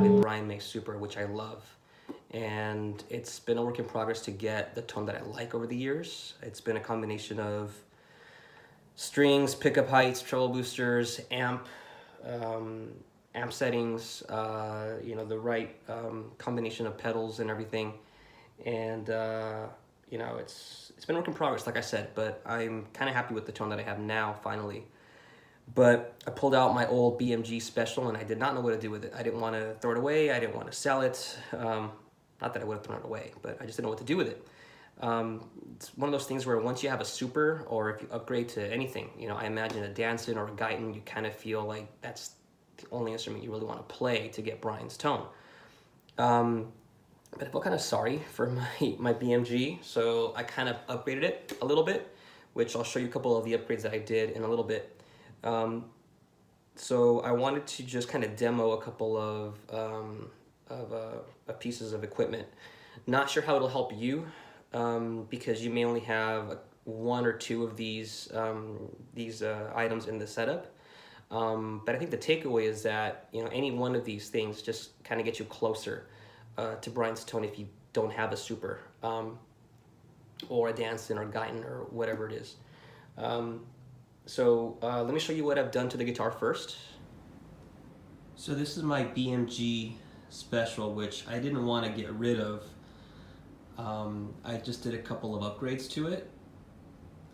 have a Brian May Super, which I love. And it's been a work in progress to get the tone that I like over the years. It's been a combination of strings, pickup heights, treble boosters, amp settings, you know, the right combination of pedals and everything. And you know, it's been a work in progress, like I said, but I'm kind of happy with the tone that I have now, finally. But I pulled out my old BMG Special and I did not know what to do with it. I didn't want to throw it away. I didn't want to sell it. Not that I would have thrown it away, but I just didn't know what to do with it. It's one of those things where once you have a Super, or if you upgrade to anything, you know, I imagine a Danson or a Guyton, you kind of feel like that's the only instrument you really want to play to get Brian's tone. But I feel kind of sorry for my BMG, so I kind of upgraded it a little bit, which I'll show you a couple of the upgrades that I did in a little bit. So I wanted to just kind of demo a couple of pieces of equipment. Not sure how it'll help you, because you may only have one or two of these items in the setup. But I think the takeaway is that, you know, any one of these things just kind of gets you closer to Brian's tone if you don't have a Super, or a Danson or Guyton or whatever it is. So let me show you what I've done to the guitar first. So this is my BMG Special, which I didn't want to get rid of. I just did a couple of upgrades to it.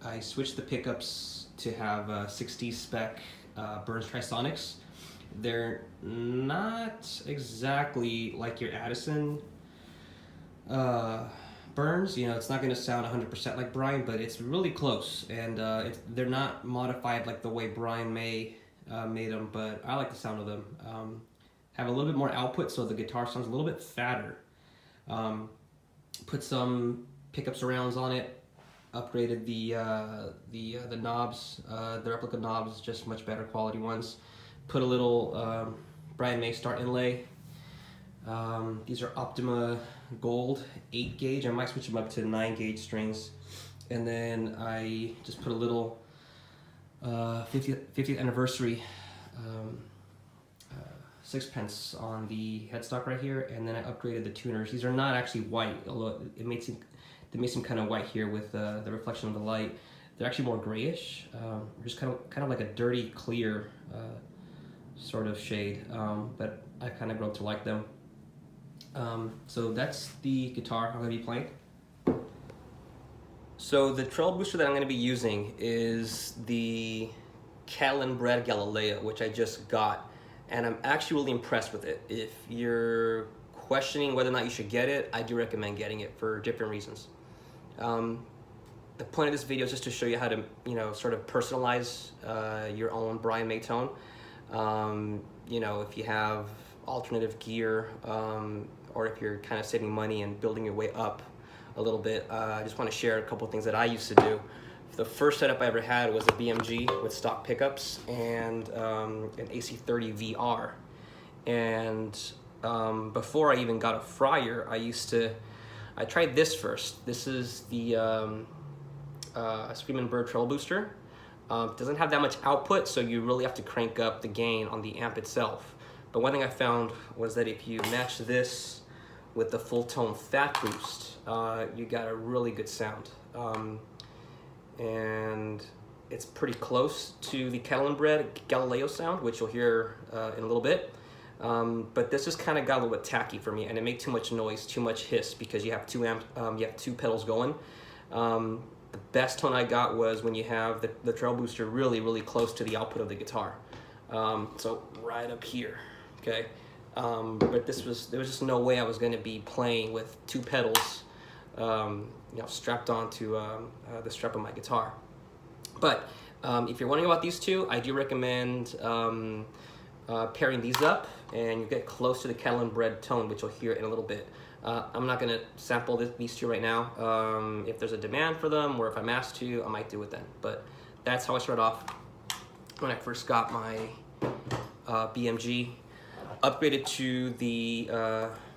I switched the pickups to have 60 spec Burns Trisonics. They're not exactly like your Addison Burns. You know, it's not going to sound 100% like Brian, but it's really close. And they're not modified like the way Brian May made them, but I like the sound of them. Have a little bit more output, so the guitar sounds a little bit fatter. Put some pickup surrounds on it. Upgraded the knobs, the replica knobs, just much better quality ones. Put a little Brian May start inlay. These are Optima Gold 8 gauge. I might switch them up to 9 gauge strings. And then I just put a little 50th anniversary sixpence on the headstock right here, and then I upgraded the tuners. These are not actually white, although they may seem kind of white here with the reflection of the light. They're actually more grayish, just kind of like a dirty clear sort of shade, but I've kind of grown to like them. So that's the guitar I'm going to be playing. So the treble booster that I'm going to be using is the Catalinbread Galileo, which I just got, and I'm actually really impressed with it. If you're questioning whether or not you should get it, I do recommend getting it for different reasons. The point of this video is just to show you how to, you know, sort of personalize your own Brian May tone. You know, if you have alternative gear, or if you're kind of saving money and building your way up a little bit, I just want to share a couple of things that I used to do. The first setup I ever had was a BMG with stock pickups and an AC30 VR. And before I even got a Fryer, I tried this first. This is the Screamin' Bird Treble Booster. It doesn't have that much output, so you really have to crank up the gain on the amp itself. But one thing I found was that if you match this with the full tone Fat Boost, you got a really good sound. And it's pretty close to the Catalinbread Galileo sound, which you'll hear in a little bit. But this just kind of got a little bit tacky for me, and it made too much noise, too much hiss, because you have two pedals going. The best tone I got was when you have the treble booster really, really close to the output of the guitar. So right up here, okay? But there was just no way I was going to be playing with two pedals, you know, strapped onto the strap of my guitar. But if you're wondering about these two, I do recommend pairing these up, and you get close to the Catalinbread tone, which you'll hear in a little bit. I'm not going to sample these two right now. If there's a demand for them, or if I'm asked to, I might do it then. But that's how I started off when I first got my BMG. Upgraded to the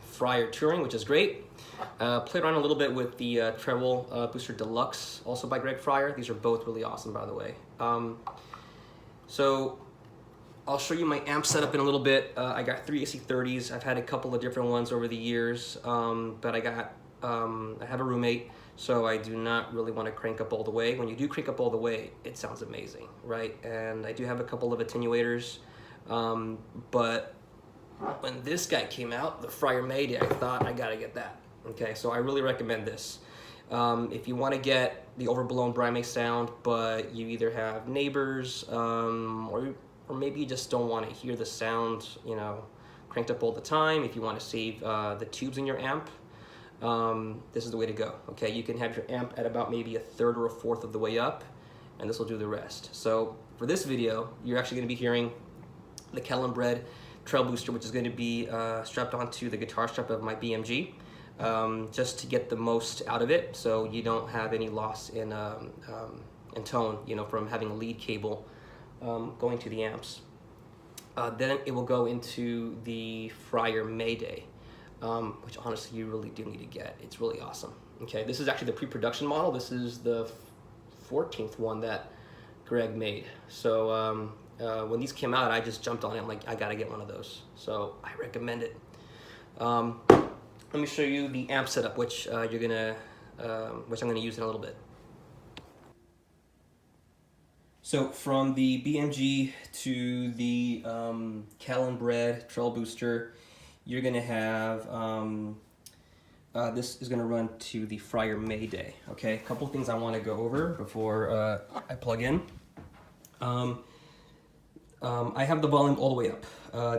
Fryer Touring, which is great. Played around a little bit with the Treble Booster Deluxe, also by Greg Fryer. These are both really awesome, by the way. So I'll show you my amp setup in a little bit. I got 3 AC30's. I've had a couple of different ones over the years, but I have a roommate, so I do not really want to crank up all the way. When you do crank up all the way, it sounds amazing, right? And I do have a couple of attenuators, but when this guy came out, the Fryer Mayday, I thought I gotta get that. Okay, so I really recommend this. If you want to get the overblown Brime sound, but you either have neighbors, or maybe you just don't want to hear the sound, you know, cranked up all the time. If you want to save the tubes in your amp, this is the way to go. Okay, you can have your amp at about maybe 1/3 or 1/4 of the way up, and this will do the rest. So for this video, you're actually going to be hearing the Catalinbread Treble Booster, which is going to be strapped onto the guitar strap of my BMG, just to get the most out of it, so you don't have any loss in tone, you know, from having a lead cable going to the amps. Then it will go into the Fryer Mayday, which honestly you really do need to get. It's really awesome. Okay, this is actually the pre-production model. This is the 14th one that Greg made. So when these came out, I just jumped on it. I'm like, I gotta get one of those. So I recommend it. Let me show you the amp setup, which I'm gonna use in a little bit. So from the BMG to the Catalinbread Treble Booster, you're gonna have this is gonna run to the Fryer Mayday. Okay, a couple things I want to go over before I plug in. I have the volume all the way up.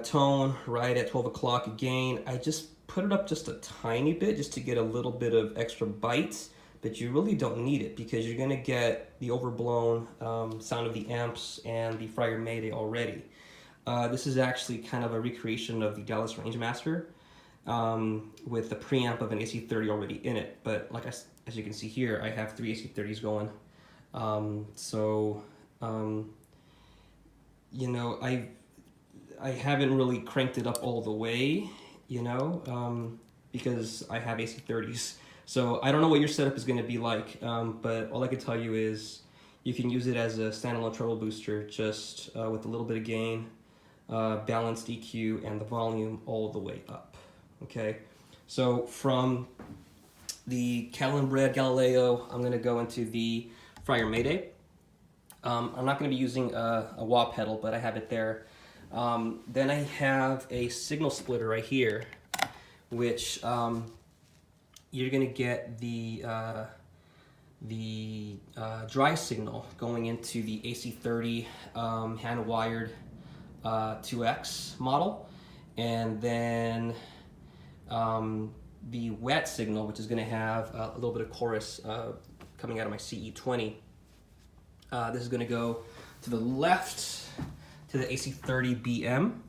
Tone right at 12 o'clock. Gain, I just put it up just a tiny bit just to get a little bit of extra bites, but you really don't need it because you're gonna get the overblown sound of the amps and the Fryer Mayday already. This is actually kind of a recreation of the Dallas Rangemaster with the preamp of an AC30 already in it. But like as you can see here, I have 3 AC30's going. You know, I haven't really cranked it up all the way, you know, because I have AC30's. So I don't know what your setup is going to be like, but all I can tell you is you can use it as a standalone treble booster, just with a little bit of gain, balanced EQ, and the volume all the way up. Okay, so from the Catalinbread Galileo, I'm going to go into the Fryer Mayday. I'm not going to be using a wah pedal, but I have it there. Then I have a signal splitter right here, which you're going to get the dry signal going into the AC30 hand-wired 2X model, and then the wet signal, which is going to have a little bit of chorus coming out of my CE20. This is going to go to the left to the AC30BM,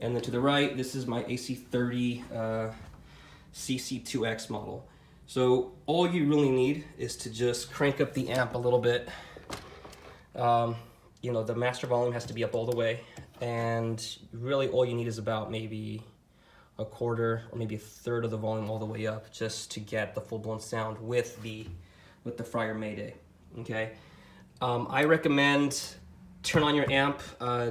and then to the right, this is my AC30CC2X model. So all you really need is to just crank up the amp a little bit. You know, the master volume has to be up all the way, and really all you need is about maybe 1/4 or maybe 1/3 of the volume all the way up, just to get the full-blown sound with the Fryer Mayday. Okay. I recommend turn on your amp.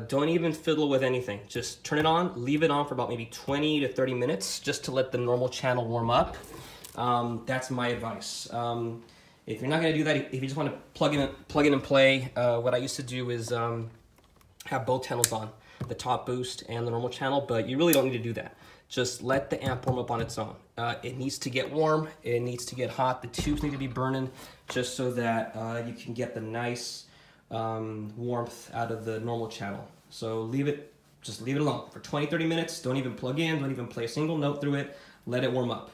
Don't even fiddle with anything. Just turn it on, leave it on for about maybe 20 to 30 minutes just to let the normal channel warm up. That's my advice. If you're not going to do that, if you just want to plug in and play, what I used to do is have both channels on, the top boost and the normal channel, but you really don't need to do that. Just let the amp warm up on its own. It needs to get warm, it needs to get hot, the tubes need to be burning, just so that you can get the nice warmth out of the normal channel. So just leave it alone for 20-30 minutes. Don't even plug in, don't even play a single note through it. Let it warm up.